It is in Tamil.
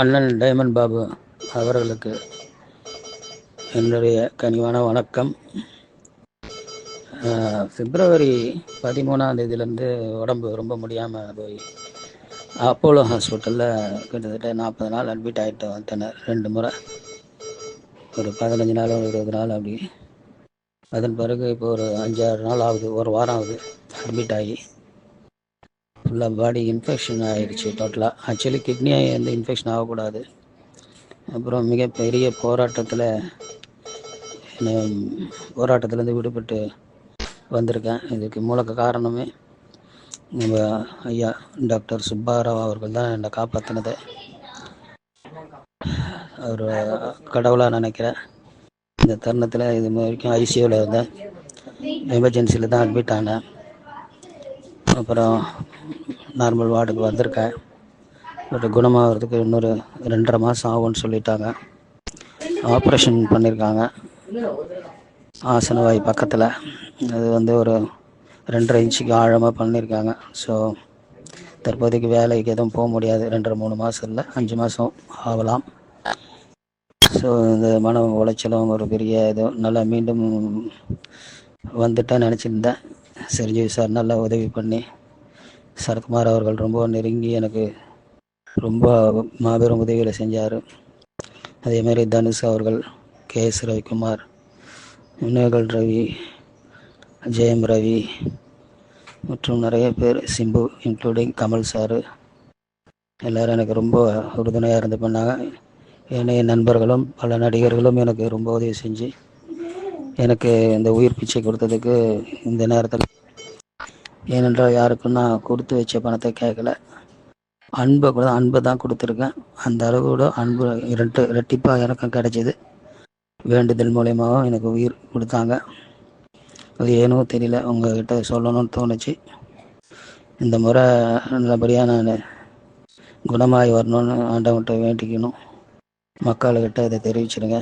அண்ணன் டைமண்ட் பாபு அவர்களுக்கு என்னுடைய கனிவான வணக்கம். பிப்ரவரி 13ஆம் தேதியிலேருந்து உடம்பு ரொம்ப முடியாமல் போய் அப்போலோ ஹாஸ்பிட்டலில் கிட்டத்தட்ட 40 நாள் அட்மிட் ஆகிட்டு வந்துட்டேன். 2 முறை, ஒரு 15 நாள், ஒரு 20 நாள் அப்படி. அதன் பிறகு இப்போ ஒரு 5-6 நாள் ஆகுது, ஒரு வாரம் ஆகுது அட்மிட் ஆகி. ஃபுல்லாக பாடி இன்ஃபெக்ஷன் ஆகிடுச்சு டோட்டலாக. ஆக்சுவலி கிட்னியை எந்த இன்ஃபெக்ஷன் ஆகக்கூடாது. அப்புறம் மிகப்பெரிய போராட்டத்துலேருந்து விடுபட்டு வந்திருக்கேன். இதுக்கு மூல காரணமே நம்ம ஐயா டாக்டர் சுப்பாராவ் அவர்கள் தான் என்னை காப்பாற்றினது. அவர் கடவுளாக நினைக்கிறேன். இந்த தருணத்தில் இது வரைக்கும் ஐசியூவில் இருந்தேன், எமர்ஜென்சியில் தான் அட்மிட் ஆனேன். அப்புறம் நார்மல் வார்டுக்கு வந்திருக்கேன். பட் குணமாகிறதுக்கு இன்னொரு 2.5 மாதம் ஆகும்னு சொல்லிட்டாங்க. ஆப்ரேஷன் பண்ணியிருக்காங்க ஆசனவாய் பக்கத்தில். அது ஒரு 2.5 இன்ச்சுக்கு ஆழமாக பண்ணியிருக்காங்க. ஸோ தற்போதைக்கு வேலைக்கு எதுவும் போக முடியாது. 2-3 மாதம் இல்லை, 5 மாதம் ஆகலாம். ஸோ இந்த மன உளைச்சலும் ஒரு பெரிய நல்லா மீண்டும் வந்துட்டேன்னு நினச்சிருந்தேன். சிரஞ்சீவி சார் நல்லா உதவி பண்ணி, சரத்குமார் அவர்கள் ரொம்ப நெருங்கி எனக்கு ரொம்ப மாபெரும் உதவிகளை செஞ்சார். அதேமாதிரி தனுஷ் அவர்கள், KS ரவிக்குமார், வினோகல் ரவி, ஜெயம் ரவி மற்றும் நிறைய பேர், சிம்பு இன்க்ளூடிங் கமல் சார், எல்லோரும் எனக்கு ரொம்ப உறுதுணையாக இருந்து பண்ணாங்க. ஏனைய நண்பர்களும் பல நடிகர்களும் எனக்கு ரொம்ப உதவி செஞ்சு எனக்கு இந்த உயிர் பிச்சை கொடுத்ததுக்கு இந்த நேரத்தில், ஏனென்றால் யாருக்கும் நான் கொடுத்து வச்ச பணத்தை கேட்கல, அன்பை தான் கொடுத்துருக்கேன். அந்த அளவு கூட அன்பு இரட்டிப்பாக எனக்கும் கிடைச்சிது. வேண்டுதல் மூலயமாவும் எனக்கு உயிர் கொடுத்தாங்க. அது ஏனோ தெரியல, உங்கள்கிட்ட சொல்லணும்னு தோணுச்சு. இந்த முறை நல்லபடியாக நான் குணமாகி வரணும்னு ஆண்டவன்கிட்ட வேண்டிக்கணும். மக்கள்கிட்ட இதை தெரிவிச்சிடுங்க.